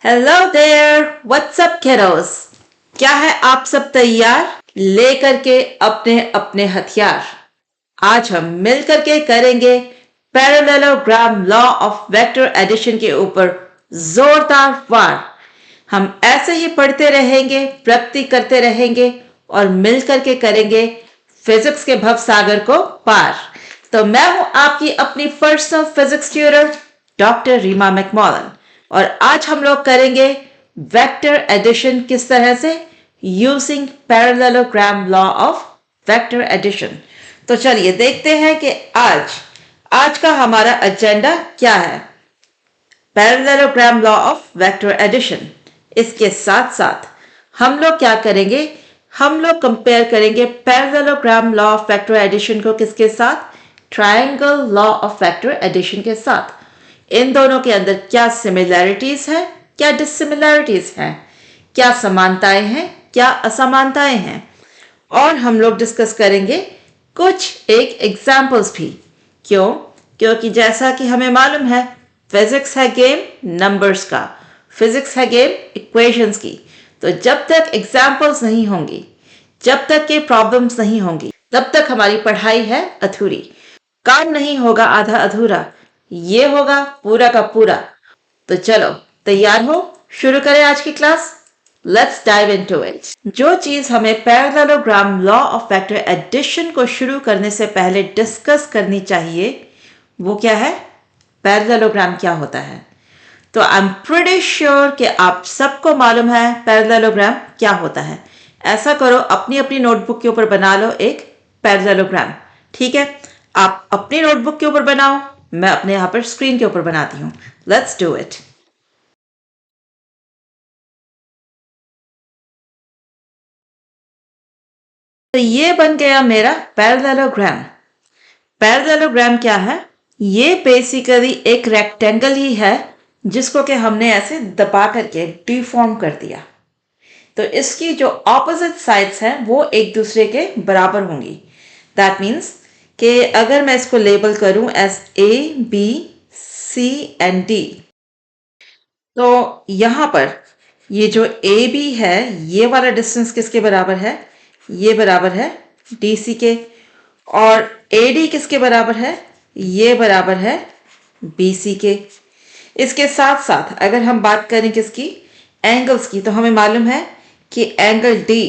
Hello there, what's up kiddos? क्या है आप सब तैयार लेकर के अपने अपने हथियार? आज हम मिलकर के करेंगे parallelogram law of vector addition के ऊपर जोरदार वार। हम ऐसे ही पढ़ते रहेंगे, प्रगति करते रहेंगे और मिलकर के करेंगे फिजिक्स के भवसागर को पार। तो मैं हूं आपकी अपनी personal physics tutor doctor Reema McMullan और आज हम लोग करेंगे वेक्टर एडिशन किस तरह से, using parallelogram law of vector addition. तो चलिए देखते हैं कि आज का हमारा एजेंडा क्या है। Parallelogram law of vector addition, इसके साथ साथ हम लोग क्या करेंगे, हम लोग कंपेयर करेंगे parallelogram law of vector addition को किसके साथ, triangle law of vector addition के साथ। इन दोनों के अंदर क्या सिमिलैरिटीज है, क्या डिससिमिलैरिटीज हैं, क्या समानताएं हैं, क्या असमानताएं हैं, और हम लोग डिस्कस करेंगे कुछ एक एग्जाम्पल्स भी। क्यों? क्योंकि जैसा कि हमें मालूम है फिजिक्स है गेम नंबर्स का, फिजिक्स है गेम इक्वेशंस की। तो जब तक एग्जाम्पल्स नहीं होंगी, जब तक के प्रॉब्लम्स नहीं होंगी, तब तक हमारी पढ़ाई है अधूरी। काम नहीं होगा आधा अधूरा, ये होगा पूरा का पूरा। तो चलो तैयार हो, शुरू करें आज की class. Let's dive into it. जो चीज हमें parallelogram law of vector addition को शुरू करने से पहले डिस्कस करनी चाहिए वो क्या है, पैरेललोग्राम क्या होता है। तो आई एम प्रीटी श्योर कि आप सबको मालूम है पैरेललोग्राम क्या होता है। ऐसा करो, अपनी अपनी नोटबुक के ऊपर बना लो एक पैरेललोग्राम। ठीक है, आप अपनी नोटबुक के ऊपर बनाओ, मैं अपने यहां पर स्क्रीन के ऊपर बनाती हूं। Let's do it. तो ये बन गया मेरा पैरेललोग्राम। पैरेललोग्राम क्या है? ये बेसिकली एक रेक्टेंगल ही है जिसको कि हमने ऐसे दबा करके डिफॉर्म कर दिया। तो इसकी जो ऑपोजिट साइड्स हैं वो एक दूसरे के बराबर होंगी। दैट मीन्स कि अगर मैं इसको लेबल करूं as A B C and D, तो यहां पर ये जो ए बी है, ये वाला डिस्टेंस किसके बराबर है? ये बराबर है डी सी के। और ए डी किसके बराबर है? ये बराबर है बी सी के। इसके साथ साथ अगर हम बात करें किसकी, एंगल्स की, तो हमें मालूम है कि एंगल डी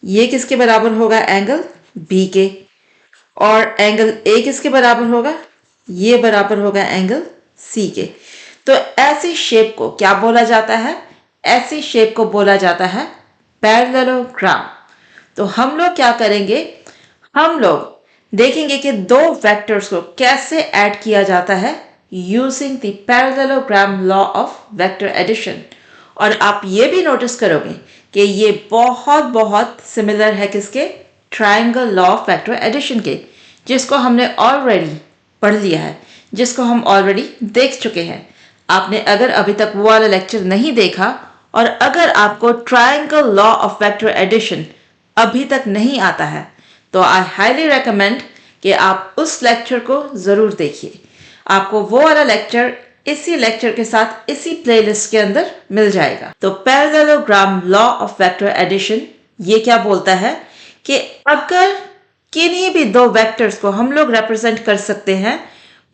ये किसके बराबर होगा? एंगल बी के। और एंगल ए किसके बराबर होगा? ये बराबर होगा एंगल सी के। तो ऐसी शेप को क्या बोला जाता है? ऐसी शेप को बोला जाता है पैरेललोग्राम। तो हम लोग क्या करेंगे, हम लोग देखेंगे कि दो वेक्टर्स को कैसे ऐड किया जाता है using the parallelogram law of vector addition. और आप ये भी नोटिस करोगे कि ये बहुत बहुत सिमिलर है किसके? Triangle law of vector addition के, जिसको हमने ऑलरेडी पढ़ लिया है, जिसको हम ऑलरेडी देख चुके हैं। आपने अगर अभी तक वो वाला लेक्चर नहीं देखा और अगर आपको triangle law of vector addition अभी तक नहीं आता है, तो आई हाईली रेकमेंड कि आप उस लेक्चर को ज़रूर देखिए। आपको वो वाला लेक्चर इसी लेक्चर के साथ इसी प्लेलिस्ट के अंदर मिल जाएगा। तो parallelogram law of vector addition ये क्या बोलता है कि अगर किन्हीं भी दो वेक्टर्स को हम लोग रिप्रेजेंट कर सकते हैं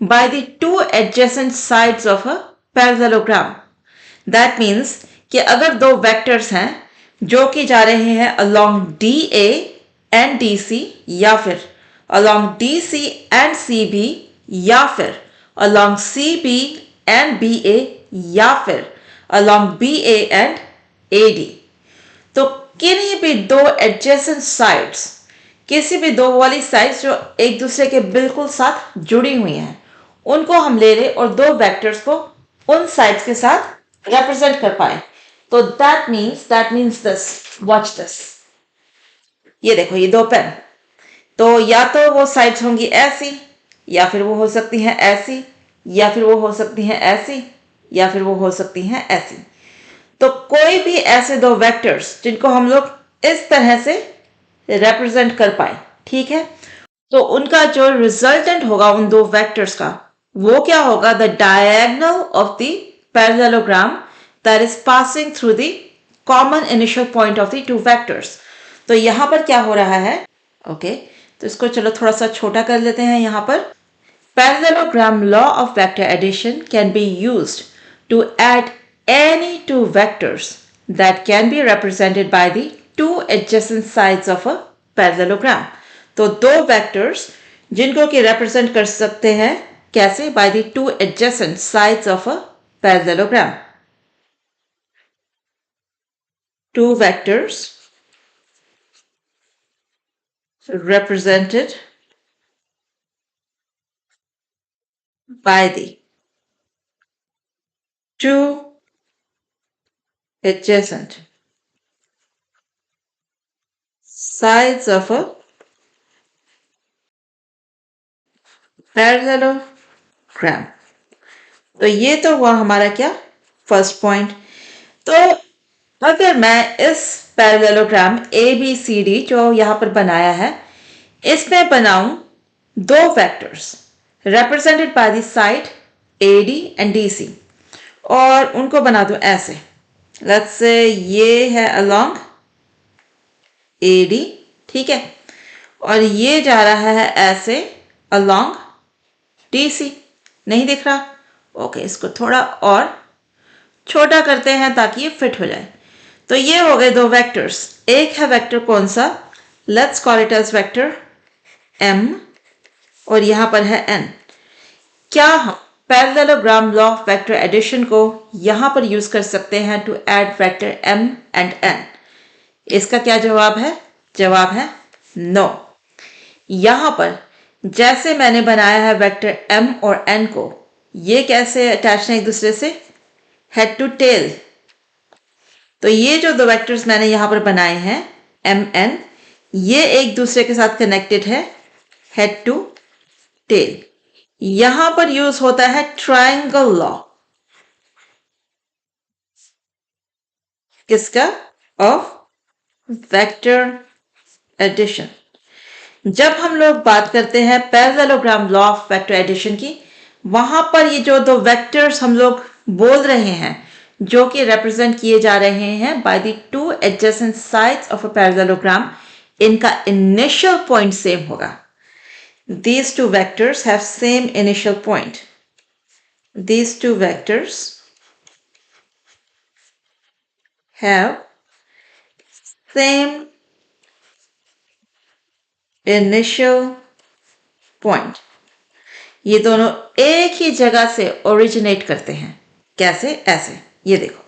by the two adjacent sides of a parallelogram. That means कि अगर दो वेक्टर्स हैं जो कि जा रहे हैं along D A and D C, या फिर along D C and C B, या फिर along C B and B A, या फिर along B A and A D. तो किन्हीं भी दो एडजेसेंट साइड्स, किसी भी दो वाली साइड्स जो एक दूसरे के बिल्कुल साथ जुड़ी हुई हैं, उनको हम ले लें और दो वेक्टर्स को उन साइड्स के साथ रिप्रेजेंट कर पाए। तो that means this, watch this. ये देखो, ये दो पेन, तो या तो वो साइड्स होंगी ऐसी, या फिर वो हो सकती हैं ऐसी, या फिर वो हो सकती हैं ऐसी, या फिर वो हो सकती हैं ऐसी। तो कोई भी ऐसे दो वेक्टर्स जिनको हम लोग इस तरह से रिप्रेजेंट कर पाए, ठीक है, तो उनका जो रिजल्टेंट होगा उन दो वेक्टर्स का, वो क्या होगा? The diagonal of the parallelogram that is passing through the common initial point of the two vectors. तो यहाँ पर क्या हो रहा है? ओके, तो इसको चलो थोड़ा सा छोटा कर लेते हैं यहाँ पर. Parallelogram law of vector addition can be used to add any two vectors that can be represented by the two adjacent sides of a parallelogram. तो दो vectors जिनको कि represent कर सकते हैं कैसे? By the two adjacent sides of a parallelogram. Two vectors represented by the two adjacent sides of a parallelogram. तो ये तो हुआ हमारा क्या? First point. तो अगर मैं इस पैरेललोग्राम ABCD जो यहाँ पर बनाया है इसमें बनाऊं दो vectors represented by the side AD and DC और उनको बना दूं ऐसे. लेट्स से ये है along AD, ठीक है, और ये जा रहा है ऐसे along DC. नहीं दिख रहा? ओके, इसको थोड़ा और छोटा करते हैं ताकि ये फिट हो जाए. तो ये हो गए दो वेक्टर्स. एक है वेक्टर कौन सा? Let's call it as vector M और यहां पर है N. क्या हम parallelogram law of vector addition को यहां पर यूज कर सकते हैं to add vector M and N? इसका क्या जवाब है? जवाब है नो. यहां पर जैसे मैंने बनाया है वेक्टर M और N को, ये कैसे अटैच है एक दूसरे से? Head to tail. तो ये जो दो वेक्टर्स मैंने यहां पर बनाए हैं M N, ये एक दूसरे के साथ कनेक्टेड है हेड टू टेल. यहां पर यूज होता है ट्रायंगल लॉ. किसका? Of vector addition. जब हम लोग बात करते हैं parallelogram law of vector addition की, वहां पर ये जो दो वेक्टर्स हम लोग बोल रहे हैं जो कि रिप्रेजेंट किए जा रहे हैं by the two adjacent sides of a parallelogram, इनका इनिशियल पॉइंट सेम होगा. These two vectors have same initial point. These two vectors have same initial point. ये दोनों एक ही जगह से ओरिजिनेट करते हैं. कैसे? ऐसे. ये देखो,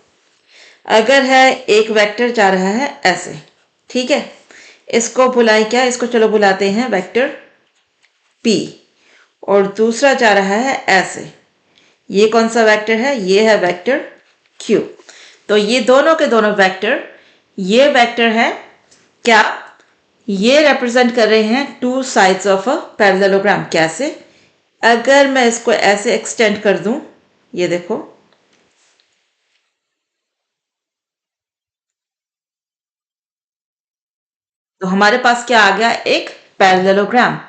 अगर है एक वेक्टर जा रहा है ऐसे, ठीक है, इसको बुलाएं क्या? इसको चलो बुलाते हैं वेक्टर P, और दूसरा जा रहा है ऐसे. ये कौन सा वेक्टर है? ये है वेक्टर Q. तो ये दोनों के दोनों वेक्टर, ये वेक्टर है क्या? ये रिप्रेजेंट कर रहे हैं to sides of a parallelogram. कैसे? अगर मैं इसको ऐसे एक्सटेंड कर दूं, ये देखो, तो हमारे पास क्या आ गया? एक पैरेललोग्राम.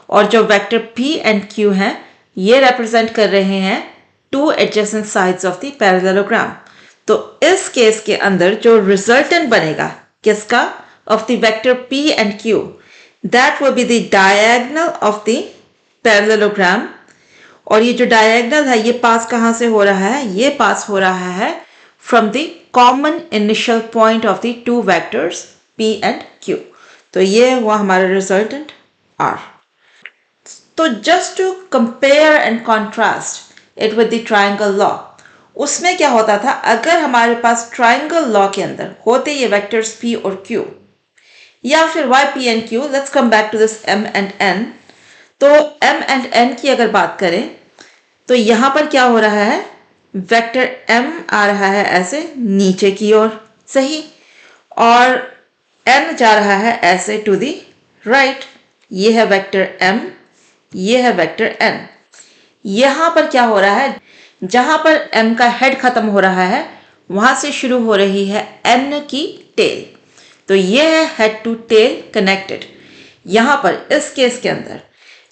और जो वेक्टर P एंड Q हैं, ये रिप्रेजेंट कर रहे हैं two adjacent sides of the parallelogram. तो इस केस के अंदर जो रिजल्टेंट बनेगा किसका? Of the vector P and Q, that will be the diagonal of the parallelogram. और ये जो डायगोनल है, ये पास कहां से हो रहा है? ये पास हो रहा है from the common initial point of the two vectors P and Q. तो ये हुआ हमारा रिजल्टेंट R. तो just to compare and contrast it with the triangle law, उसमें क्या होता था? अगर हमारे पास ट्रायंगल लॉ के अंदर होते ये वेक्टर्स P और Q, या फिर Y P and Q, let's come back to this M and N. तो M एंड N की अगर बात करें तो यहां पर क्या हो रहा है? वेक्टर M आ रहा है ऐसे नीचे की ओर, सही, और N जा रहा है ऐसे टू दी राइट. ये है वेक्टर M, ये है वेक्टर N. यहां पर क्या हो रहा है? जहां पर M का हेड खत्म हो रहा है, वहां से शुरू हो रही है N की टेल. तो ये है हेड टू टेल कनेक्टेड. यहां पर इस केस के अंदर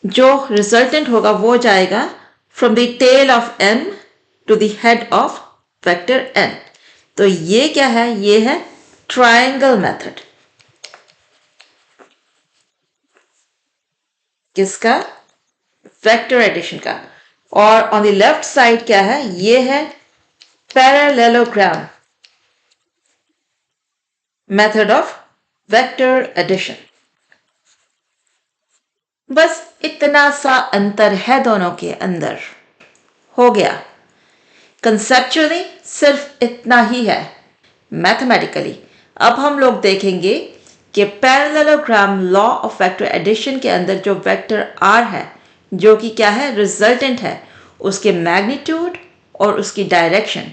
जो रिजल्टेंट होगा वो जाएगा from the tail of M to the head of vector N. तो ये क्या है? ये है ट्रायंगल मेथड। किसका? वेक्टर एडिशन का। और ऑन द लेफ्ट साइड क्या है? ये है parallelogram method of vector addition. बस इतना सा अंतर है दोनों के अंदर, हो गया। कंसेप्चुअली सिर्फ इतना ही है। मैथमेटिकली अब हम लोग देखेंगे कि parallelogram law of vector addition के अंदर जो वेक्टर आर है, जो कि क्या है? रिजल्टेंट है, उसके मैग्नीट्यूड और उसकी डायरेक्शन,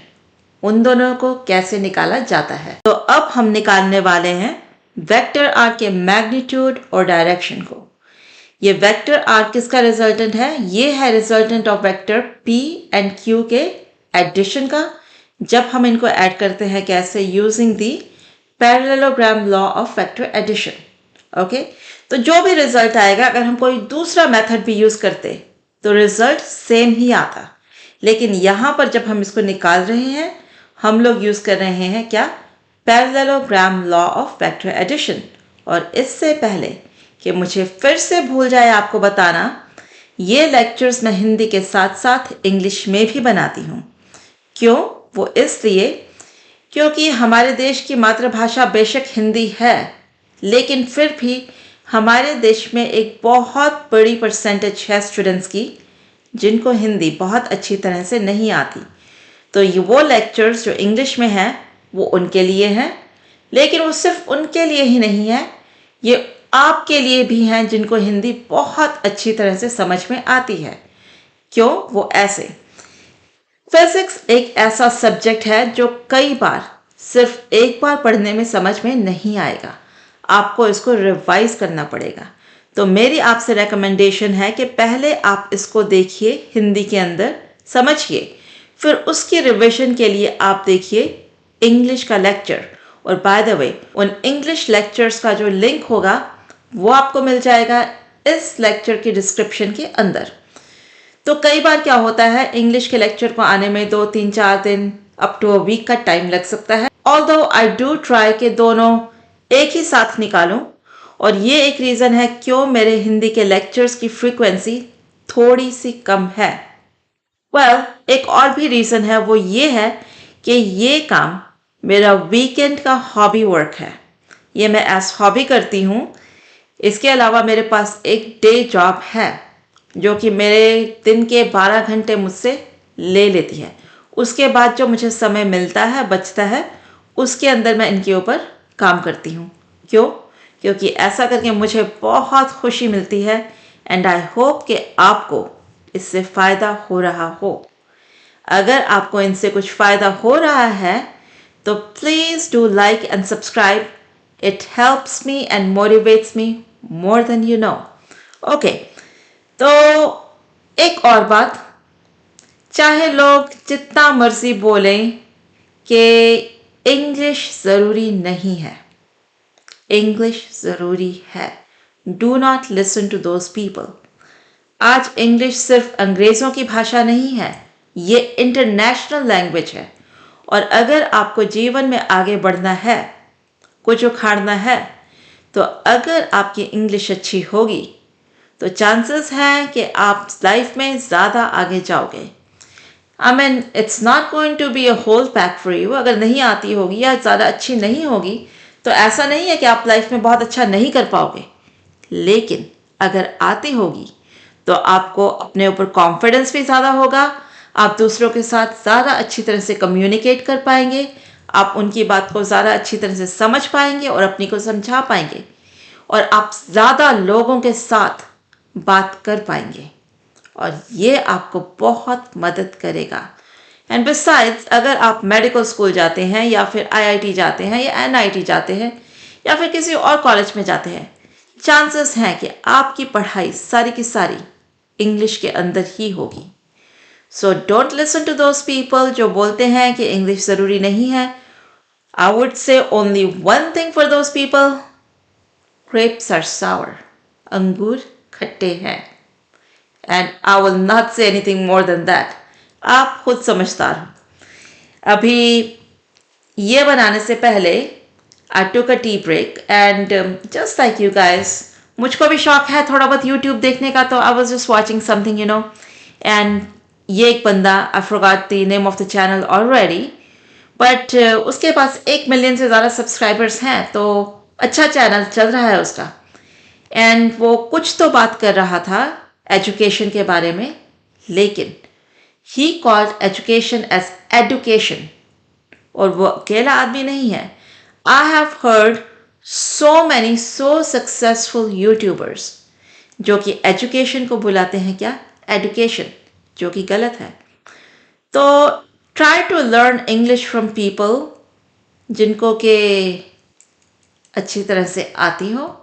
उन दोनों को कैसे निकाला जाता है। तो अब हम निकालने वाले हैं वेक्टर आर के मैग्नीट्यूड और डायरेक्शन को। ये वेक्टर आर किसका रिजल्टेंट है? ये है resultant of vector P and Q के एडिशन का। जब हम इनको ऐड करते हैं कैसे? Using the parallelogram law of vector addition. Okay, तो जो भी रिजल्ट आएगा, अगर हम कोई दूसरा मेथड भी यूज करते तो रिजल्ट सेम ही आता। लेकिन यहां पर जब हम इसको निकाल रहे हैं, हम लोग यूज कर रहे हैं क्या? Parallelogram law of vector addition. और इससे पहले कि मुझे फिर से भूल जाए आपको बताना, ये लेक्चर्स मैं हिंदी के साथ साथ इंग्लिश में भी बनाती हूँ। क्यों? वो इसलिए क्योंकि हमारे देश की मातृभाषा बेशक हिंदी है, लेकिन फिर भी हमारे देश में एक बहुत बड़ी परसेंटेज है स्टूडेंट्स की जिनको हिंदी बहुत अच्छी तरह से नहीं आती। तो ये वो लेक्चर्स जो इंग्लिश में हैं वो उनके लिए हैं, लेकिन वो सिर्फ उनके लिए ही नहीं है, ये आपके लिए भी हैं जिनको हिंदी बहुत अच्छी तरह से समझ में आती है। क्यों? वो ऐसे, फिजिक्स एक ऐसा सब्जेक्ट है जो कई बार, सिर्फ एक बार पढ़ने में समझ में नहीं आएगा, आपको इसको रिवाइज करना पड़ेगा। तो मेरी आपसे रेकमेंडेशन है कि पहले आप इसको देखिए हिंदी के अंदर, समझिए, फिर उसकी रिविजन के लिए आप देखिए इंग्लिश का लेक्चर। और बाय द वे, उन इंग्लिश लेक्चर्स का जो लिंक होगा वो आपको मिल जाएगा इस लेक्चर की डिस्क्रिप्शन के अंदर। तो कई बार क्या होता है, इंग्लिश के लेक्चर को आने में 2-3-4 दिन अप टू अ वीक का टाइम लग सकता है। ऑल्दो आई डू ट्राई कि दोनों एक ही साथ निकालूं, और ये एक रीज़न है क्यों मेरे हिंदी के लेक्चर्स की फ्रीक्वेंसी थोड़ी सी कम है। एक और भी रीज़न है, वो ये है कि ये काम मेरा वीकेंड का हॉबी वर्क है। ये मैं एज हॉबी करती हूँ। इसके अलावा मेरे पास एक डे जॉब है जो कि मेरे दिन के 12 घंटे मुझसे ले लेती है। उसके बाद जो मुझे समय मिलता है, बचता है, उसके अंदर मैं इनके ऊपर काम करती हूँ। क्यों? क्योंकि ऐसा करके मुझे बहुत खुशी मिलती है, एंड आई होप कि आपको इससे फ़ायदा हो रहा हो। अगर आपको इनसे कुछ फ़ायदा हो रहा है तो please do like and subscribe. It helps me and motivates me more than you no. Okay, तो एक और बात, चाहे लोग जितना मर्जी बोलें कि इंग्लिश ज़रूरी नहीं है, इंग्लिश ज़रूरी है। Do not listen to those people. आज इंग्लिश सिर्फ अंग्रेज़ों की भाषा नहीं है, ये इंटरनेशनल लैंग्वेज है। और अगर आपको जीवन में आगे बढ़ना है, कुछ उखाड़ना है, तो अगर आपकी इंग्लिश अच्छी होगी तो चांसेस हैं कि आप लाइफ में ज़्यादा आगे जाओगे। I mean, it's not going to be a whole pack for you. अगर नहीं आती होगी या ज़्यादा अच्छी नहीं होगी तो ऐसा नहीं है कि आप लाइफ में बहुत अच्छा नहीं कर पाओगे, लेकिन अगर आती होगी तो आपको अपने ऊपर कॉन्फिडेंस भी ज़्यादा होगा, आप दूसरों के साथ ज़्यादा अच्छी तरह से कम्युनिकेट कर पाएंगे, आप उनकी बात को ज़्यादा अच्छी तरह से समझ पाएंगे और अपनी को समझा पाएंगे, और आप ज़्यादा लोगों के साथ बात कर पाएंगे, और ये आपको बहुत मदद करेगा। एंड बिसाइड्स, अगर आप मेडिकल स्कूल जाते हैं या फिर आईआईटी जाते हैं या एनआईटी जाते हैं या फिर किसी और कॉलेज में जाते हैं, चांसेस हैं कि आपकी पढ़ाई सारी की सारी इंग्लिश के अंदर ही होगी। So don't listen to those people जो बोलते हैं कि इंग्लिश ज़रूरी नहीं है। I would say only one thing for those people, grapes are sour. अंगूर खट्टे हैं। And I will not say anything more than that. आप खुद समझदार हो। अभी ये बनाने से पहले I took a tea break and just like you guys, मुझको भी शौक है थोड़ा बहुत यूट्यूब देखने का, तो I was just watching something and ये एक बंदा, I forgot the name of the channel already, but उसके पास 1 मिलियन से ज़्यादा सब्सक्राइबर्स हैं, तो अच्छा चैनल चल रहा है उसका। एंड वो कुछ तो बात कर रहा था एजुकेशन के बारे में, लेकिन he called education as education. और वो अकेला आदमी नहीं है। I have heard so many so successful YouTubers जो कि एजुकेशन को बुलाते हैं क्या, एडुकेशन, जो कि गलत है। तो try to learn English from people जिनको के अच्छी तरह से आती हो।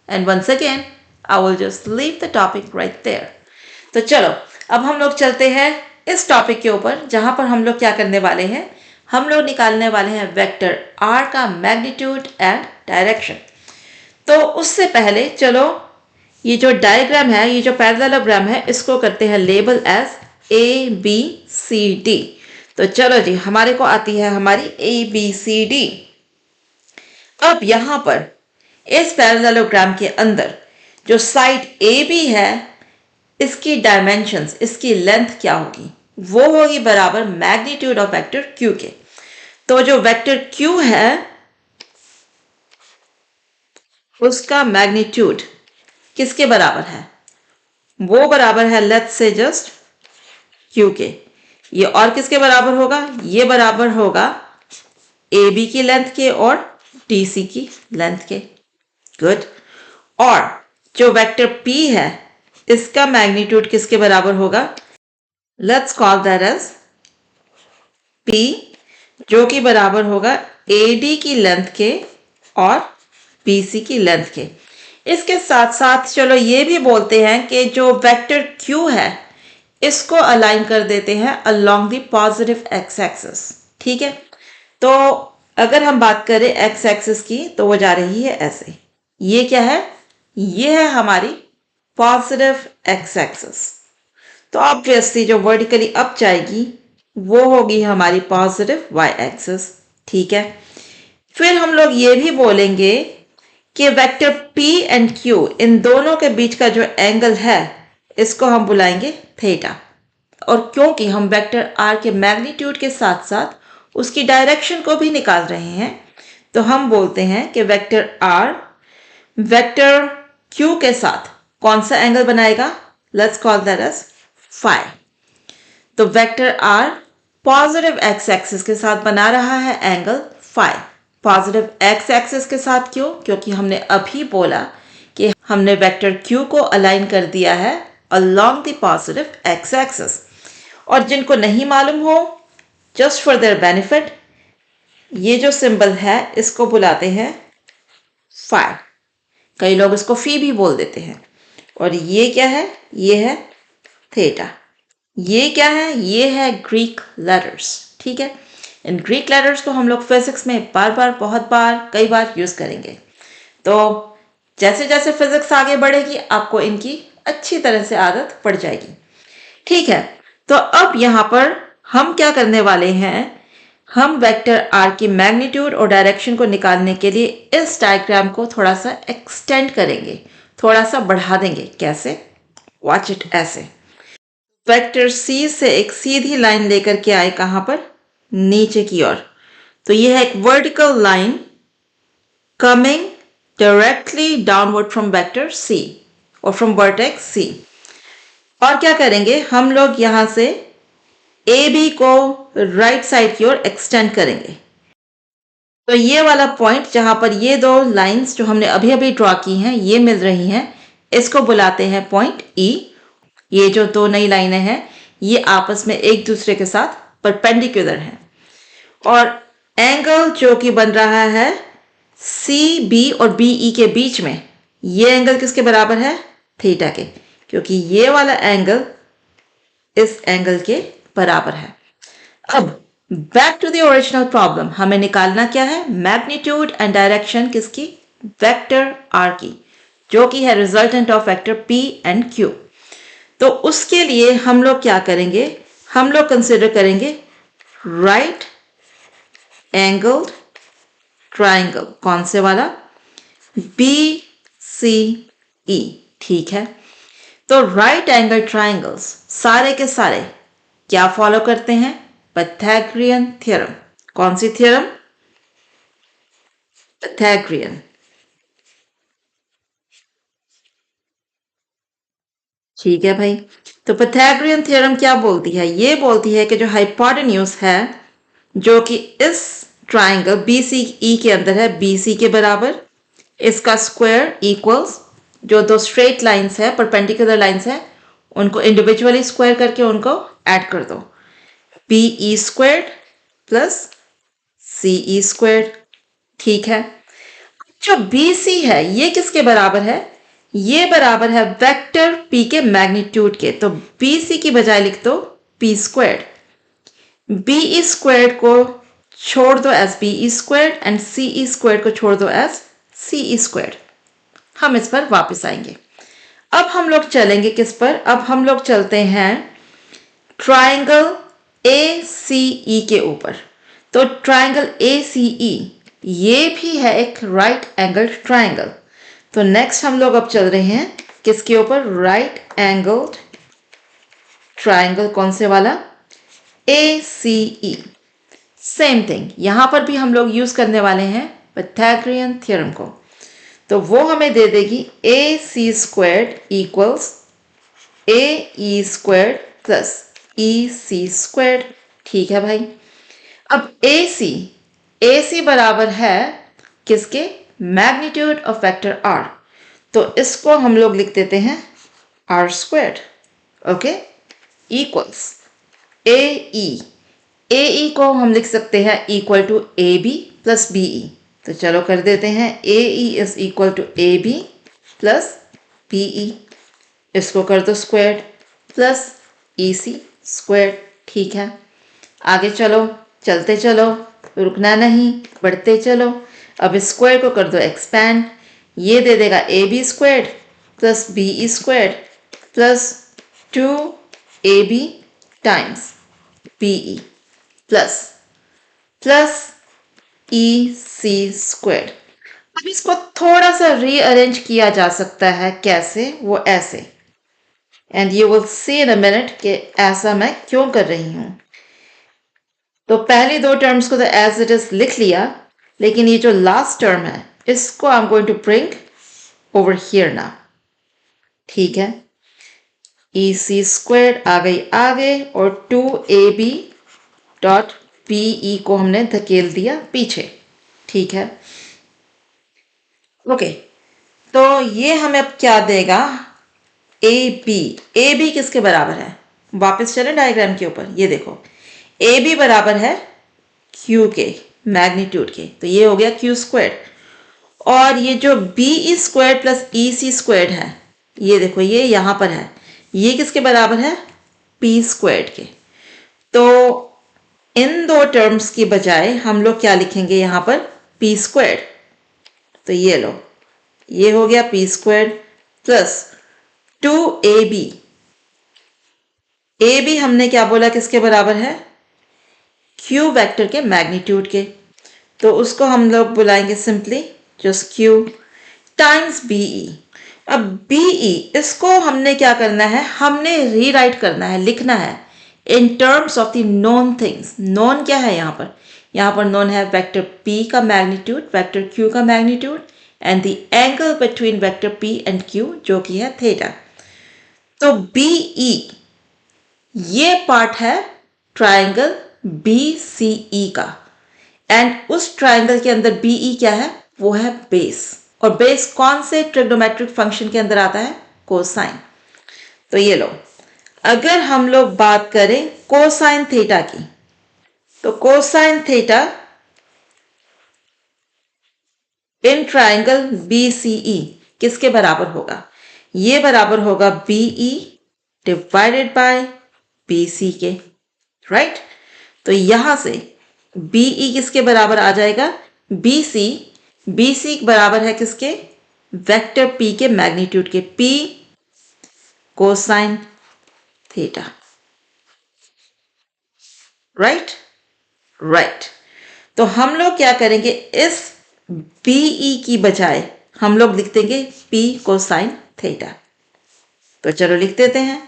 And once again I will just leave the topic right there. तो चलो अब हम लोग चलते हैं इस टॉपिक के ऊपर, जहां पर हम लोग क्या करने वाले हैं, हम लोग निकालने वाले हैं वेक्टर आर का मैग्नीट्यूड एंड डायरेक्शन। तो उससे पहले चलो ये जो डायग्राम है, ये जो पैरेललोग्राम है, इसको करते हैं लेबल एज ABCD। तो चलो जी, हमारे को आती है हमारी ABCD। अब यहां पर इस पैरेललोग्राम के अंदर जो साइड AB है, इसकी डायमेंशंस, इसकी लेंथ क्या होगी, वो होगी बराबर मैग्नीट्यूड ऑफ वेक्टर Q के। तो जो वेक्टर Q है उसका मैग्नीट्यूड किसके बराबर है, वो बराबर है लेट्स से जस्ट Q के। ये और किसके बराबर होगा, ये बराबर होगा AB की लेंथ के और DC की लेंथ के। गुड। और जो वेक्टर P है इसका मैग्नीट्यूड किसके बराबर होगा, let's call that as P, जो कि बराबर होगा AD की लेंथ के और BC की लेंथ के। इसके साथ साथ चलो ये भी बोलते हैं कि जो वेक्टर Q है इसको अलाइन कर देते हैं along the positive X axis. ठीक है, तो अगर हम बात करें एक्स एक्सिस की तो वो जा रही है ऐसे। ये क्या है, ये है हमारी पॉजिटिव एक्स एक्सिस। तो ऑब्वियसली जो वर्टिकली अप जाएगी वो होगी हमारी पॉजिटिव वाई एक्सिस। ठीक है, फिर हम लोग ये भी बोलेंगे कि वेक्टर P एंड Q, इन दोनों के बीच का जो एंगल है इसको हम बुलाएंगे थीटा। और क्योंकि हम वेक्टर R के मैग्नीट्यूड के साथ साथ उसकी डायरेक्शन को भी निकाल रहे हैं, तो हम बोलते हैं कि वेक्टर R वेक्टर Q के साथ कौन सा एंगल बनाएगा, let's call that as phi. तो vector R positive X axis के साथ बना रहा है angle phi. Positive X axis के साथ क्यों, क्योंकि हमने अभी बोला कि हमने वेक्टर Q को अलाइन कर दिया है along the positive X axis. और जिनको नहीं मालूम हो, जस्ट फॉर देयर बेनिफिट, ये जो सिंबल है इसको बुलाते हैं फाई। कई लोग इसको फी भी बोल देते हैं। और ये क्या है, ये है थीटा। ये क्या है, ये है ग्रीक लेटर्स। ठीक है, इन ग्रीक लेटर्स को हम लोग फिजिक्स में बार बार, बहुत बार, कई बार यूज करेंगे। तो जैसे जैसे फिजिक्स आगे बढ़ेगी आपको इनकी अच्छी तरह से आदत पड़ जाएगी। ठीक है, तो अब यहां पर हम क्या करने वाले हैं, हम वेक्टर R की मैग्नीट्यूड और डायरेक्शन को निकालने के लिए इस डायग्राम को थोड़ा सा एक्सटेंड करेंगे, थोड़ा सा बढ़ा देंगे। कैसे, वॉच इट। ऐसे वेक्टर C से एक सीधी लाइन लेकर के आए, कहां पर, नीचे की ओर। तो यह है एक vertical line coming directly downward from vector C और फ्रॉम वर्टेक्स C। और क्या करेंगे, हम लोग यहां से AB को राइट साइड की ओर एक्सटेंड करेंगे। तो ये वाला पॉइंट जहां पर ये दो लाइंस जो हमने अभी अभी ड्रॉ की हैं ये मिल रही हैं, इसको बुलाते हैं पॉइंट E। ये जो दो नई लाइनें हैं ये आपस में एक दूसरे के साथ परपेंडिकुलर हैं। और एंगल जो कि बन रहा है CB और BE के बीच में, ये एंगल किसके बराबर है, थीटा के, क्योंकि ये वाला एंगल इस एंगल के बराबर है। अब back to the original problem, हमें निकालना क्या है, मैग्नीट्यूड एंड डायरेक्शन किसकी, वेक्टर R की, जो कि है resultant of vector P and Q। तो उसके लिए हम लोग क्या करेंगे, हम लोग कंसिडर करेंगे राइट एंगल्ड ट्राइंगल, कौन से वाला? BCE, ठीक है। तो राइट एंगल ट्राइंगल्स सारे के सारे क्या फॉलो करते हैं? Pythagorean theorem. कौन सी थ्योरम? पाइथागोरियन। ठीक है भाई। तो पाइथागोरियन थ्योरम क्या बोलती है? ये बोलती है कि जो हाइपोटेन्यूज है, जो कि इस ट्राइंगल BCE के अंदर है, BC के बराबर, इसका स्क्वायर इक्वल्स जो दो स्ट्रेट लाइंस है, परपेंडिकुलर लाइंस है, उनको इंडिविजुअली स्क्वायर करके उनको ऐड कर दो। BE squared plus CE squared, ठीक है। जो BC है ये किसके बराबर है? ये बराबर है वेक्टर P के मैग्नीट्यूड के। तो BC की बजाय लिख दो P स्क्वायर्ड। BE स्क्वायर्ड को छोड़ दो as BE squared and CE squared को छोड़ दो एज CE स्क्वायर्ड। हम इस पर वापस आएंगे। अब हम लोग चलेंगे किस पर? अब हम लोग चलते हैं ट्राइंगल ACE के ऊपर। तो ट्राइंगल ACE ये भी है एक राइट एंगल ट्राइंगल। तो नेक्स्ट हम लोग अब चल रहे हैं किसके ऊपर? राइट एंगल ट्राइंगल, कौन से वाला? ACE। सेम थिंग यहां पर भी हम लोग यूज करने वाले हैं पाइथागोरियन थ्योरम को। तो वो हमें दे देगी AC squared equals AE squared plus EC squared, ठीक है भाई। अब AC बराबर है किसके? Magnitude of vector R। तो इसको हम लोग लिख देते हैं R squared, okay, equals AE को हम लिख सकते हैं equal to AB plus BE। तो चलो कर देते हैं AE is equal to AB plus BE। इसको कर दो स्क्वायर्ड प्लस EC स्क्वायर्ड, ठीक है। आगे चलो, चलते चलो, रुकना नहीं, बढ़ते चलो। अब स्क्वायर को कर दो एक्सपैंड। ये दे देगा AB squared plus BE squared plus 2AB times BE plus plus EC squared. अब इसको थोड़ा सा रीअरेंज किया जा सकता है। कैसे? वो ऐसे, and you will see in a minute कि ऐसा मैं क्यों कर रही हूं। तो पहली दो टर्म्स को तो एज इट इज लिख लिया, लेकिन ये जो लास्ट टर्म है इसको I am going to bring over here ना, ठीक है। EC स्क्वायर्ड आ गई आगे और 2AB डॉट BE को हमने धकेल दिया पीछे, ठीक है। ओके, तो ये हमें अब क्या देगा? AB किसके बराबर है? वापस चले डायग्राम के ऊपर, ये देखो AB बराबर है Q के मैग्नीट्यूड के। तो ये हो गया Q स्क्वायर्ड। और ये जो BE squared plus EC squared है, ये देखो ये यहां पर है, ये किसके बराबर है? P स्क्वायर्ड के। तो इन दो टर्म्स की बजाय हम लोग क्या लिखेंगे यहां पर? P squared. तो ये लो, ये हो गया P squared plus 2AB। AB हमने क्या बोला किसके बराबर है? Q वेक्टर के मैग्नीट्यूड के। तो उसको हम लोग बुलाएंगे simply just Q times BE। अब BE इसको हमने क्या करना है? हमने रीराइट करना है, लिखना है in terms of the known things. Known क्या है यहाँ पर? यहाँ पर नोन है वेक्टर P का मैग्नीट्यूड, वेक्टर Q का magnitude and the angle between vector P and Q जो कि है थीटा। तो BE ये पार्ट है ट्राइंगल BCE का, एंड उस ट्राइंगल के अंदर BE क्या है? वो है बेस। और बेस कौन से ट्रिग्नोमेट्रिक फंक्शन के अंदर आता है? कोसाइन। तो ये लो, अगर हम लोग बात करें कोसाइन थीटा की, तो cosine theta in triangle BCE किसके बराबर होगा? ये बराबर होगा BE डिवाइडेड बाय BC के, राइट। तो यहां से BE किसके बराबर आ जाएगा? BC बराबर है किसके? वेक्टर P के मैग्नीट्यूड के, P cosine theta, right. Right. तो हम लोग क्या करेंगे, इस बीई की बजाय हम लोग लिख देंगे पी कोसाइन थीटा। तो चलो लिख देते हैं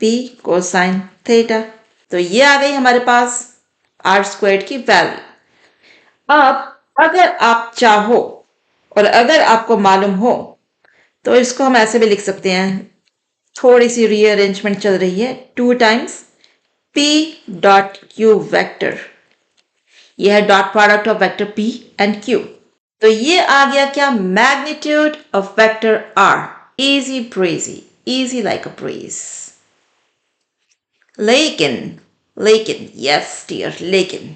पी कोसाइन थीटा। तो ये आ गई हमारे पास आर स्क्वायर्ड की वैल्यू। अब अगर आप चाहो और अगर आपको मालूम हो तो इसको हम ऐसे भी लिख सकते हैं, थोड़ी सी रीअरेंजमेंट चल रही है, 2 times p dot q vector. यह है dot product of vector p and q। तो ये आ गया क्या, magnitude of vector r। Easy breezy, easy like a breeze. लेकिन लेकिन यस डियर, लेकिन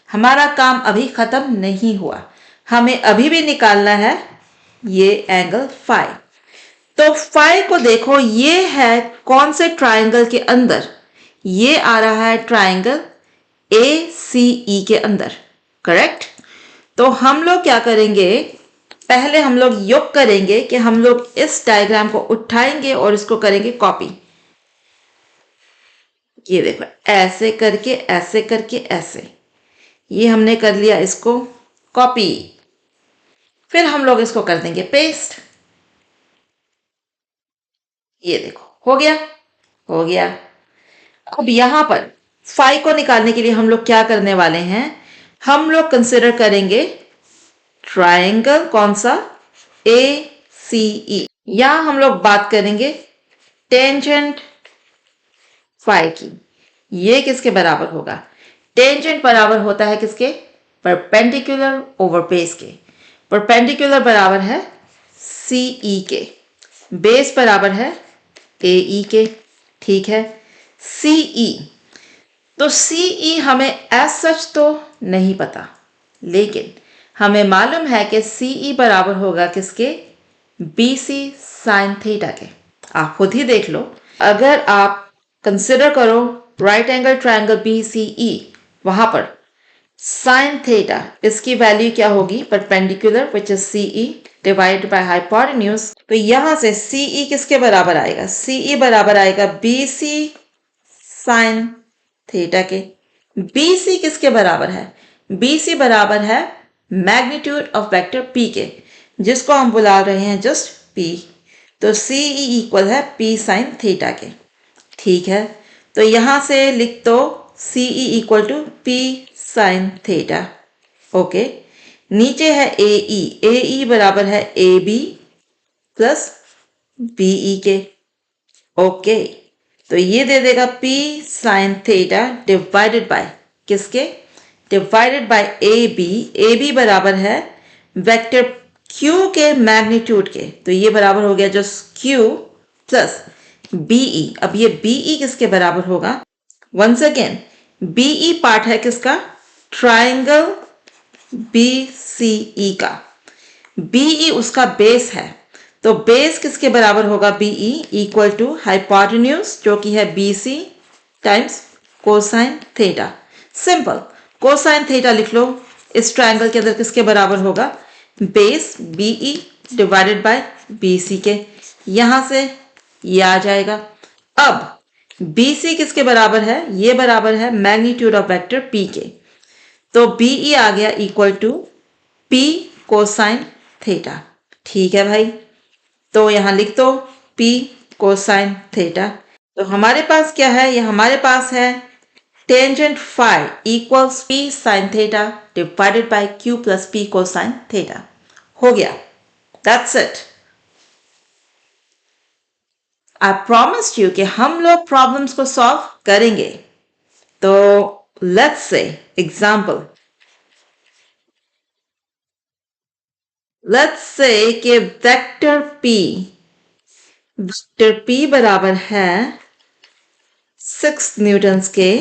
हमारा काम अभी खत्म नहीं हुआ। हमें अभी भी निकालना है ये एंगल फाई। तो फाई को देखो, ये है कौन से ट्राइंगल के अंदर, ये आ रहा है ट्राइंगल ACE के अंदर, करेक्ट। तो हम लोग क्या करेंगे, पहले हम लोग योग करेंगे कि हम लोग इस डायग्राम को उठाएंगे और इसको करेंगे कॉपी। ये देखो, ऐसे करके ऐसे करके ऐसे, ये हमने कर लिया इसको कॉपी। फिर हम लोग इसको कर देंगे पेस्ट। ये देखो हो गया, हो गया। अब यहां पर फाई को निकालने के लिए हम लोग क्या करने वाले हैं, हम लोग कंसिडर करेंगे ट्रायंगल कौन सा, ACE। यहां हम लोग बात करेंगे टेंजेंट फाई की। ये किसके बराबर होगा, टेंजेंट बराबर होता है किसके, परपेंडिकुलर ओवर बेस के। परपेंडिकुलर बराबर है CE के, बेस बराबर है AE के, ठीक है। CE, तो CE हमें एज सच तो नहीं पता, लेकिन हमें मालूम है कि CE बराबर होगा किसके, BC साइन थीटा के। आप खुद ही देख लो, अगर आप कंसिडर करो राइट एंगल ट्रायंगल BCE, वहां पर साइन थीटा इसकी वैल्यू क्या होगी, perpendicular which is CE divide by hypotenuse. तो यहां से CE किसके बराबर आएगा, CE बराबर आएगा BC साइन थीटा के। BC किसके बराबर है, BC बराबर है मैग्नीट्यूड ऑफ वेक्टर P के, जिसको हम बुला रहे हैं जस्ट P। तो CE इक्वल है P साइन थीटा के, ठीक है। तो यहां से लिख दो CE equal to P sine theta, okay. नीचे है AE, AE बराबर है AB प्लस BE के, ओके। तो ये दे देगा P sine theta divided by किसके, डिवाइडेड बाय AB। AB बराबर है वेक्टर Q के मैग्नीट्यूड के, तो ये बराबर हो गया जो Q प्लस BE। अब ये BE किसके बराबर होगा, वंस अगेन BE पार्ट है किसका, ट्राइंगल BCE का। BE उसका बेस है, तो बेस किसके बराबर होगा, BE इक्वल टू हाइपोटेन्यूज जो कि है BC times cosine theta. Simple, cosine theta लिख लो, इस ट्रायंगल के अंदर किसके बराबर होगा, base BE divided by BC के। यहां से ये आ जाएगा। अब BC किसके बराबर है, ये बराबर है मैग्नीट्यूड ऑफ वेक्टर P के। तो BE आ गया equal to P cosine theta, ठीक है भाई। तो यहां लिख दो P कोसाइन थीटा। तो हमारे पास क्या है, ये हमारे पास है tangent phi equals P sine theta divided by Q plus P cosine theta. हो गया, that's it. I promised you कि हम लोग प्रॉब्लम्स को सॉल्व करेंगे। तो let's say example, let's say कि वेक्टर P बराबर है 6 न्यूटन्स के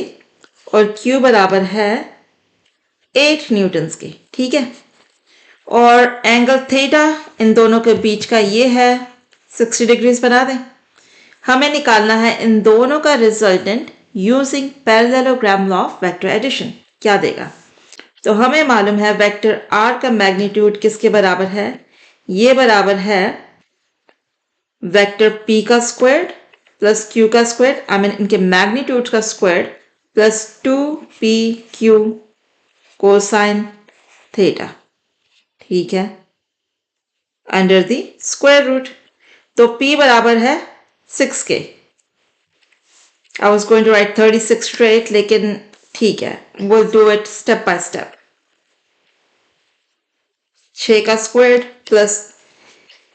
और Q बराबर है 8 न्यूटन्स के, ठीक है। और एंगल थीटा इन दोनों के बीच का ये है 60 डिग्रीज बना दें। हमें निकालना है इन दोनों का resultant using parallelogram law of vector addition. क्या देगा, तो हमें मालूम है वेक्टर R का मैग्नीट्यूड किसके बराबर है, ये बराबर है वेक्टर P का स्क्वायर प्लस Q का स्क्वायर, आई मीन इनके मैग्नीट्यूड का square plus 2PQ cosine theta, ठीक है, अंडर द स्क्वायर रूट। तो P बराबर है 6 के। I was going to write 36 straight, लेकिन ठीक है, will do it step by step. 6 का स्क्वायर प्लस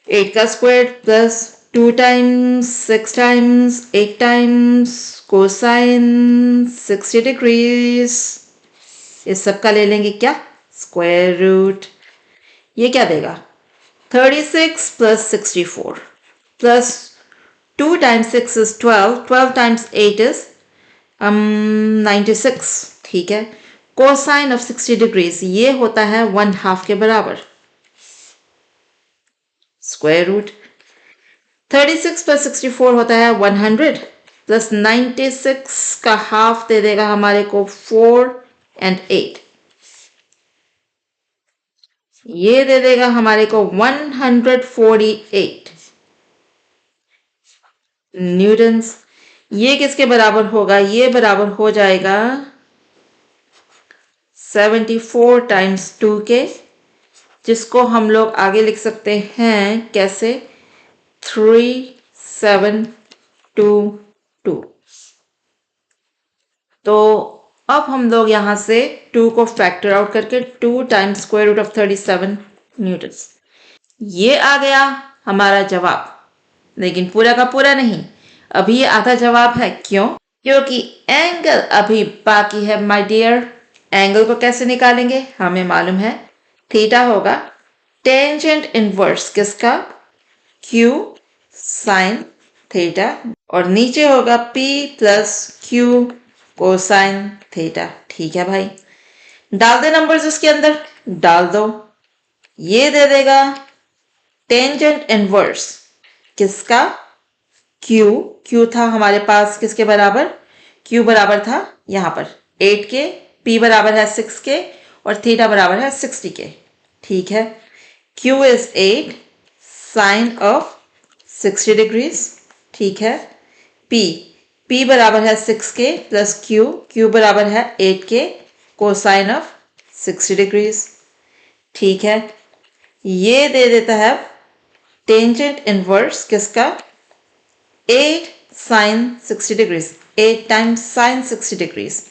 8 का square plus 2 times 6 times 8 times cosine 60 degrees, इस सब का ले लेंगे क्या, स्क्वायर रूट। ये क्या देगा, 36 plus 64 plus 2 times 6 is 12, 12 times 8 is 96, ठीक है। कोसाइन ऑफ 60 डिग्रीज ये होता है 1/2 के बराबर, स्क्वायर रूट। 36 प्लस 64 होता है 100 प्लस 96 का हाफ दे देगा हमारे को 4 and 8, ये दे देगा हमारे को 148 न्यूटन्स। ये किसके बराबर होगा, ये बराबर हो जाएगा 74 टाइम्स 2 के, जिसको हम लोग आगे लिख सकते हैं कैसे, 3722। तो अब हम लोग यहां से 2 को फैक्टर आउट करके 2 times square root of 37 newtons, ये आ गया हमारा जवाब। लेकिन पूरा का पूरा नहीं, अभी ये आधा जवाब है। क्यों, क्योंकि एंगल अभी बाकी है माय डियर। एंगल को कैसे निकालेंगे, हमें मालूम है थीटा होगा टेंजेंट इनवर्स किसका, क्यू साइन थीटा, और नीचे होगा P plus Q cosine theta, ठीक है भाई। डाल दे नंबर्स उसके अंदर, डाल दो। ये दे देगा टेंजेंट इनवर्स किसका, क्यू, क्यू था हमारे पास किसके बराबर, क्यू बराबर था यहां पर 8 के, P बराबर है 6 के, और थीटा बराबर है 60 के, ठीक है। Q is 8 sine of 60 degrees, ठीक है। P बराबर है 6 के प्लस Q बराबर है 8 के कोसाइन ऑफ 60 डिग्रीज, ठीक है। ये दे देता है टेंजेंट इनवर्स किसका, 8 sine 60 degrees, 8 times sine 60 degrees,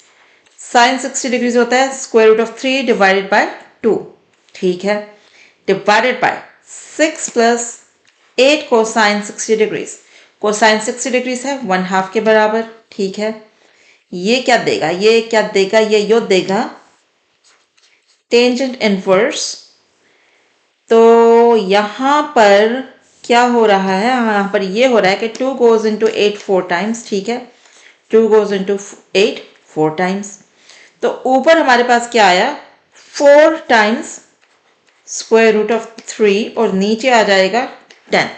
sine 60 degrees होता है square root of 3 divided by 2, ठीक है, divided by 6 plus 8 cosine 60 degrees, cosine 60 degrees है 1/2 के बराबर, ठीक है। ये क्या देगा, ये क्या देगा, ये यो देगा टेंजेंट इनवर्स। तो यहां पर क्या हो रहा है, यहाँ पर ये हो रहा है कि 2 goes into 8 4 टाइम्स, ठीक है, 2 goes into 8 4 टाइम्स। तो ऊपर हमारे पास क्या आया, 4 टाइम्स स्क्वायर रूट ऑफ 3, और नीचे आ जाएगा 10।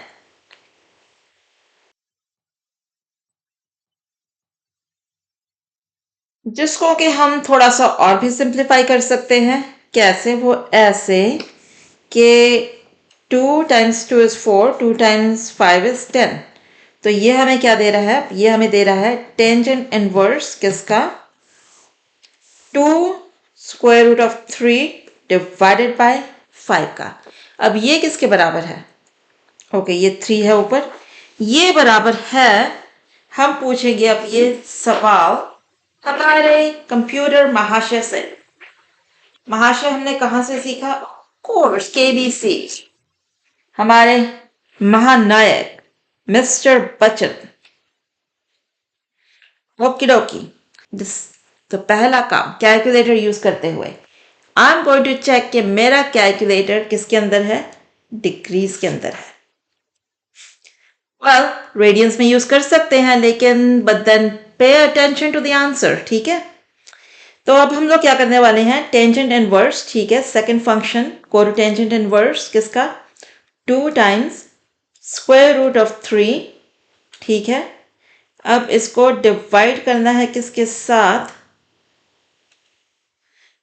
जिसको कि हम थोड़ा सा और भी सिंप्लीफाई कर सकते हैं। कैसे, वो ऐसे कि 2 टाइम्स 2 इज 4, 2 टाइम्स 5 इज 10। तो ये हमें क्या दे रहा है, ये हमें दे रहा है टेंजेंट इनवर्स किसका, 2 square root of 3 divided by 5 का। अब ये किसके बराबर है, ओके ये 3 है ऊपर, ये बराबर है, हम पूछेंगे अब ये सवाल हमारे कंप्यूटर महाशय से। महाशय हमने कहां से सीखा, कोर्स KBC, हमारे महानायक मिस्टर बच्चन। ओके डोकी, तो पहला काम कैलकुलेटर यूज करते हुए I am going to check कि मेरा कैलकुलेटर किसके अंदर है, डिग्रीज के अंदर है। वेल रेडियंस में यूज कर सकते हैं, लेकिन but then pay attention to the answer, ठीक है। तो अब हम लोग क्या करने वाले हैं, टेंजेंट इनवर्स, ठीक है, सेकंड फंक्शन कोटेंजेंट इनवर्स किसका, 2 टाइम्स स्क्वायर रूट ऑफ 3, ठीक है। अब इसको डिवाइड करना है किसके साथ,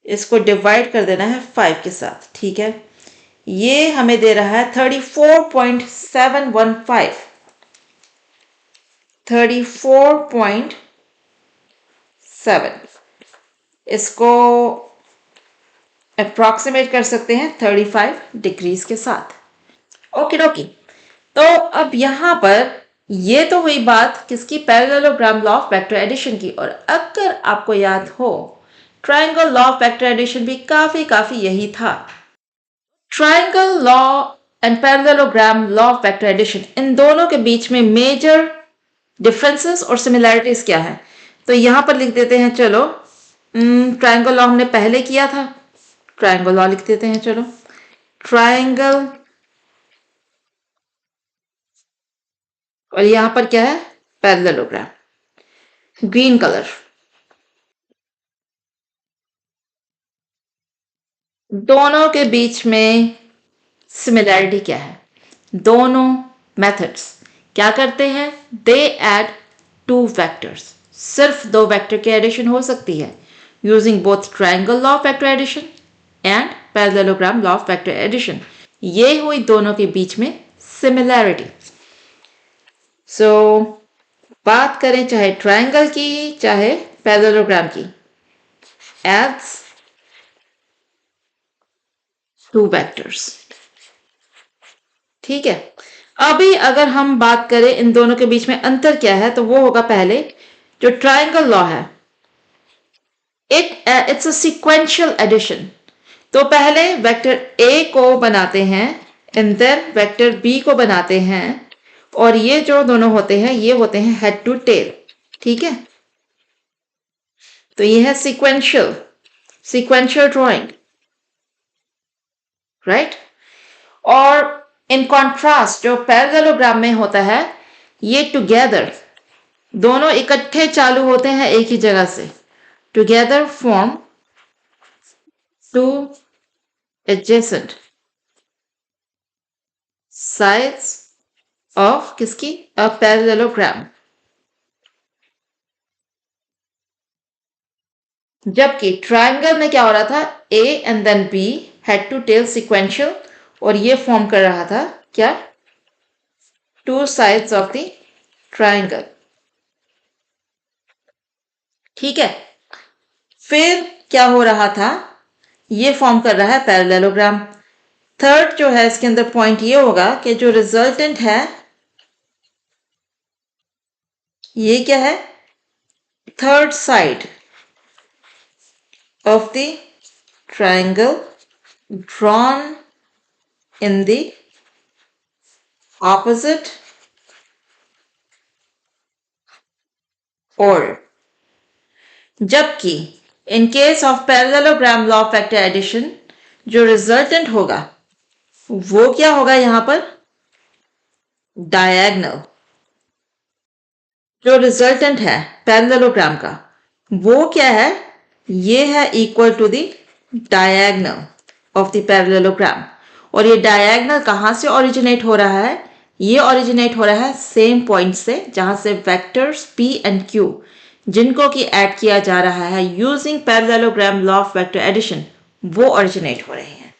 इसको डिवाइड कर देना है 5 के साथ, ठीक है। ये हमें दे रहा है 34.715, 34.7, इसको अप्रॉक्सीमेट कर सकते हैं 35 डिग्रीज के साथ। Okay dokey. तो अब यहाँ पर ये तो हुई बात किसकी, parallelogram law of vector addition की। और अगर आपको याद हो triangle law of vector addition भी काफी यही था। Triangle law and parallelogram law of vector addition, इन दोनों के बीच में मेजर डिफरेंसेस और सिमिलैरिटीज क्या है, तो यहां पर लिख देते हैं। चलो ट्रायंगल लॉ हमने पहले किया था, ट्रायंगल लॉ लिख देते हैं। चलो ट्रायंगल, और यहां पर क्या है, पैरेललोग्राम, ग्रीन कलर। दोनों के बीच में सिमिलैरिटी क्या है, दोनों मेथड्स क्या करते हैं, दे ऐड टू वेक्टर्स। सिर्फ दो वेक्टर की एडिशन हो सकती है using both triangle law of vector addition and parallelogram law of vector addition. ये हुई दोनों के बीच में सिमिलैरिटी। सो बात करें चाहे ट्रायंगल की चाहे पैरेललोग्राम की, एड्स टू वेक्टर्स। ठीक है, अभी अगर हम बात करें इन दोनों के बीच में अंतर क्या है, तो वो होगा पहले जो ट्रायंगल लॉ है, इट्स अ सीक्वेंशियल एडिशन। तो पहले वेक्टर ए को बनाते हैं एंड देन वेक्टर बी को बनाते हैं, और ये जो दोनों होते हैं ये होते हैं हेड टू टेल। ठीक है, तो ये है सीक्वेंशियल ड्राइंग, राइट। और इन कॉन्ट्रास्ट जो पैरेललोग्राम में होता है, ये टुगेदर, दोनों इकट्ठे चालू होते हैं एक ही जगह से, together form two adjacent sides of किसकी, अ पैरेललोग्राम। जबकि ट्रायंगल में क्या हो रहा था, A and then B head to tail sequential, और ये फॉर्म कर रहा था क्या, two sides of the triangle. ठीक है, फिर क्या हो रहा था, ये फॉर्म कर रहा है पैरेललोग्राम। थर्ड जो है इसके अंदर पॉइंट ये होगा कि जो रिजल्टेंट है ये क्या है, third side of the triangle drawn in the opposite order। जबकि in case of parallelogram law of vector addition जो रिजल्टेंट होगा वो क्या होगा, यहां पर डायगोनल। जो रिजल्टेंट है पैरेललोग्राम का वो क्या है, ये है equal to the diagonal of the parallelogram. और ये डायगोनल कहां से ओरिजिनेट हो रहा है, ये ओरिजिनेट हो रहा है सेम पॉइंट से जहां से वेक्टर्स p एंड q जिनको कि ऐड किया जा रहा है using parallelogram law of vector addition, वो ओरिजिनेट हो रहे हैं।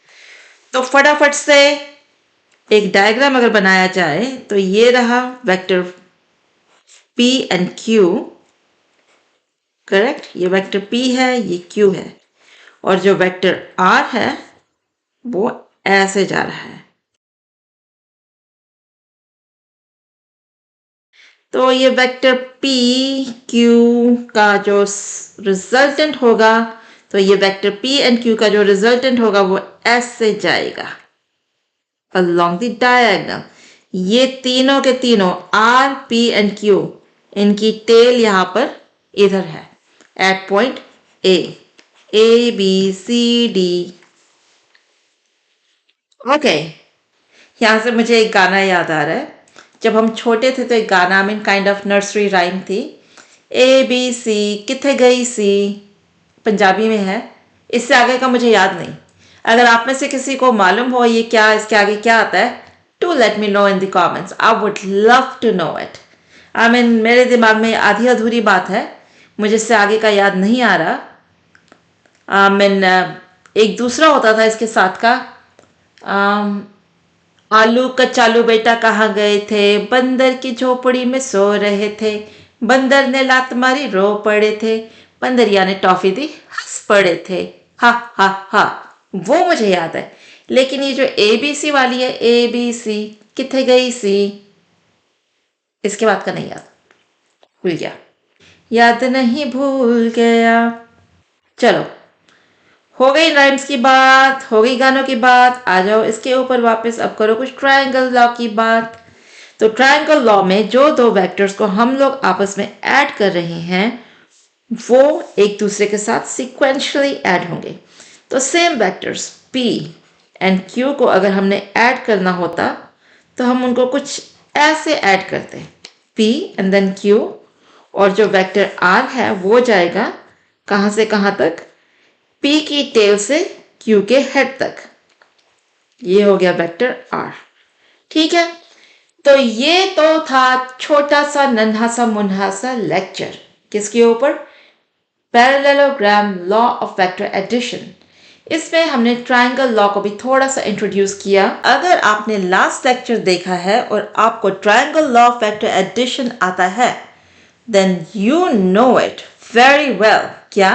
तो फटाफट से एक डायग्राम अगर बनाया जाए तो ये रहा vector p and q, correct, ये वेक्टर p है, ये q है, और जो वेक्टर r है वो ऐसे जा रहा है। तो ये वेक्टर p q का जो रिजल्टेंट होगा, तो ये वेक्टर p एंड q का जो रिजल्टेंट होगा वो ऐसे जाएगा along the diagonal। ये तीनों के तीनों r p एंड q, इनकी टेल यहां पर इधर है at point a b c d। Okay, यहां से मुझे एक गाना याद आ रहा है। जब हम छोटे थे तो एक गाना में काइंड ऑफ नर्सरी राइम थी, ए बी सी किथे गई सी, पंजाबी में है। इससे आगे का मुझे याद नहीं। अगर आप में से किसी को मालूम हो ये क्या, इसके आगे क्या आता है, to let me know in the comments, I would love to know it. I mean मेरे दिमाग में आधी अधूरी बात है, मुझे इससे आगे का याद नहीं आ रहा। आई मीन एक दूसरा होता था इसके साथ का, आलू कचालू बेटा कहाँ गए थे, बंदर की झोपड़ी में सो रहे थे, बंदर ने लात मारी रो पड़े थे, बंदरिया ने टॉफी दी हंस पड़े थे, हा हा हा। वो मुझे याद है, लेकिन ये जो ABC वाली है, ABC किथे गई सी, इसके बाद का नहीं याद, भूल गया, याद नहीं भूल गया। चलो, हो गई राइम्स की बात, हो गई गानों की बात, आ जाओ इसके ऊपर वापस, अब करो कुछ ट्रायंगल लॉ की बात। तो ट्रायंगल लॉ में जो दो वेक्टर्स को हम लोग आपस में ऐड कर रहे हैं वो एक दूसरे के साथ सिक्वेंशियली ऐड होंगे। तो same vectors P and Q को अगर हमने ऐड करना होता तो हम उनको कुछ ऐसे ऐड करते हैं, P एंड देन Q, और जो वेक्टर R है वो जाएगा कहाँ से कहाँ तक, P की टेल से Q के हेड तक। ये हो गया वेक्टर R। ठीक है, तो ये तो था छोटा सा नन्हा सा मुन्हा सा लेक्चर किसके ऊपर, parallelogram law of vector addition. इसमें हमने ट्रायंगल लॉ को भी थोड़ा सा इंट्रोड्यूस किया। अगर आपने लास्ट लेक्चर देखा है और आपको triangle law of vector addition आता है then you know it very well. क्या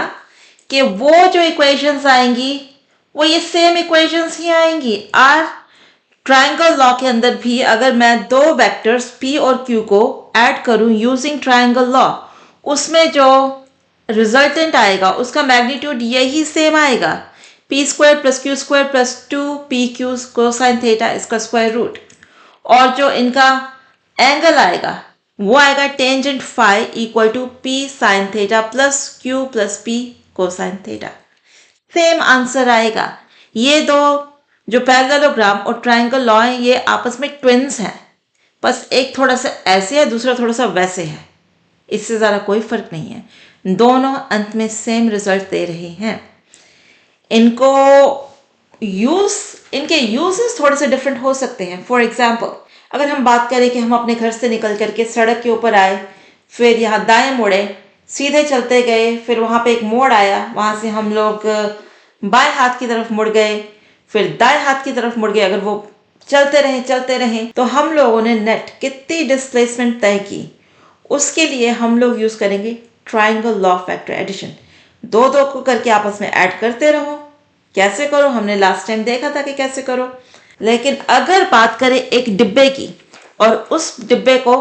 कि वो जो इक्वेशंस आएंगी वो ये सेम इक्वेशंस ही आएंगी। आर ट्रायंगल लॉ के अंदर भी अगर मैं दो वेक्टर्स P और Q को ऐड करूं यूजिंग ट्रायंगल लॉ, उसमें जो रिजल्टेंट आएगा उसका मैग्नीट्यूड यही सेम आएगा, P square plus Q square plus 2PQ cosine theta इसका स्क्वायर रूट, और जो इनका एंगल आएगा वो आएगा tangent phi equal to P sine theta plus Q plus P cosine theta. Same answer आएगा। ये दो जो पैरेललोग्राम और ट्रायंगल लॉ है ये आपस में ट्विन्स हैं, बस एक थोड़ा सा ऐसे है दूसरा थोड़ा सा वैसे है, इससे ज़्यादा कोई फर्क नहीं है। दोनों अंत में सेम रिजल्ट दे रहे हैं। इनको इनके यूजेस थोड़े से डिफरेंट हो सकते हैं। फॉर एग्जाम्पल अगर हम बात करें कि हम अपने घर से निकल करके सड़क के ऊपर आए, फिर यहाँ दाएं मुड़े, सीधे चलते गए, फिर वहाँ पे एक मोड़ आया, वहाँ से हम लोग बाएं हाथ की तरफ मुड़ गए, फिर दाएं हाथ की तरफ मुड़ गए, अगर वो चलते रहे तो हम लोगों ने नेट कितनी डिस्प्लेसमेंट तय की, उसके लिए हम लोग यूज करेंगे triangle law of vector addition. दो दो को करके आपस में ऐड करते रहो। कैसे करो हमने लास्ट टाइम देखा था कि कैसे करो। लेकिन अगर बात करें एक डिब्बे की और उस डिब्बे को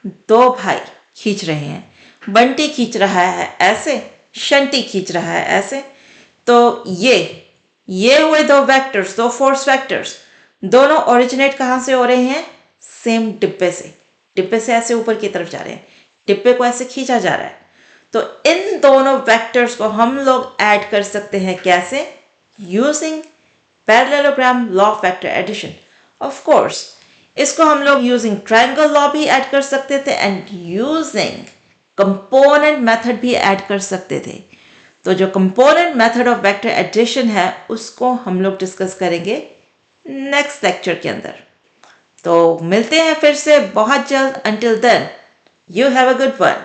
दो भाई खींच रहे हैं, बंटी खींच रहा है ऐसे, शंटी खींच रहा है ऐसे, तो ये हुए दो वेक्टर्स, दो फोर्स वेक्टर्स, दोनों ओरिजिनेट कहाँ से हो रहे हैं, सेम डिब्बे से। डिब्बे से ऐसे ऊपर की तरफ जा रहे हैं, डिब्बे को ऐसे खींचा जा रहा है। तो इन दोनों वेक्टर्स को हम लोग ऐड कर सकते हैं कैसे, using parallelogram law of vector addition. Of course इसको हम लोग यूजिंग ट्रायंगल लॉ भी ऐड कर सकते थे एंड यूजिंग कंपोनेंट मेथड भी ऐड कर सकते थे। तो जो component method of vector addition है उसको हम लोग डिस्कस करेंगे नेक्स्ट लेक्चर के अंदर। तो मिलते हैं फिर से बहुत जल्द। Until then you have a good one.